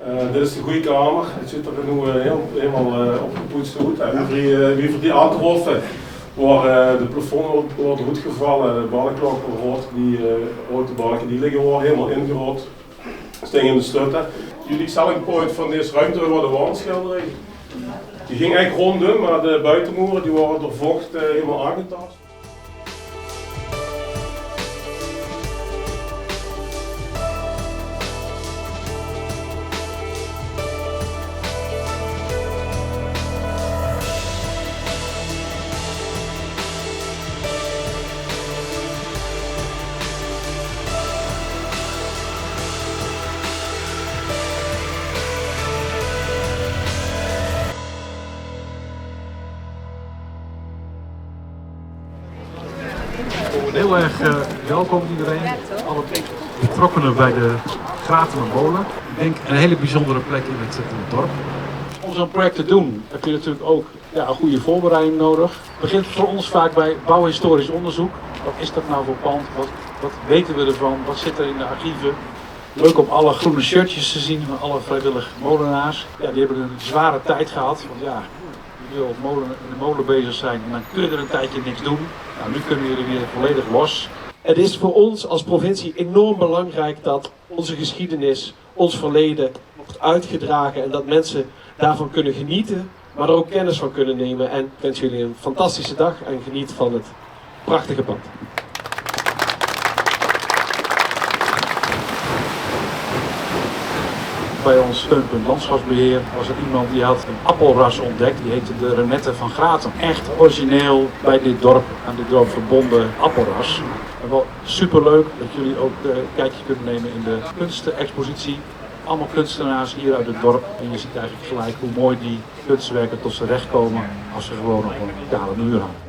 Dit is de goede kamer. Het ziet er nu helemaal opgepoetst uit. Wie voor die aantroffen, waar de plafond wordt goed gevallen, de balklokken rood, die rode balken die liggen worden helemaal ingerood. Sting in de stutten. Unique selling point van deze ruimte was de wandschilderij. Die ging eigenlijk rondom, maar de buitenmuren die worden door vocht helemaal aangetast. Heel erg welkom iedereen, alle betrokkenen bij de Gratemermolen. Ik denk een hele bijzondere plek in het dorp. Om zo'n project te doen heb je natuurlijk ook een goede voorbereiding nodig. Het begint voor ons vaak bij bouwhistorisch onderzoek. Wat is dat nou voor pand? Wat weten we ervan? Wat zit er in de archieven? Leuk om alle groene shirtjes te zien van alle vrijwillige molenaars. Ja, die hebben een zware tijd gehad. Want ja, je wil in de molen bezig zijn en dan kun je er een tijdje niks doen. Nou, nu kunnen jullie weer volledig los. Het is voor ons als provincie enorm belangrijk dat onze geschiedenis, ons verleden, wordt uitgedragen en dat mensen daarvan kunnen genieten, maar er ook kennis van kunnen nemen. En ik wens jullie een fantastische dag en geniet van het prachtige pand. Bij ons steunpunt landschapsbeheer was er iemand die had een appelras ontdekt. Die heette de Renette van Gratum. Echt origineel bij dit dorp, aan dit dorp verbonden appelras. En wel superleuk dat jullie ook een kijkje kunnen nemen in de kunstenexpositie. Allemaal kunstenaars hier uit het dorp. En je ziet eigenlijk gelijk hoe mooi die kunstwerken tot z'n recht komen als ze gewoon op een kale muur hangen.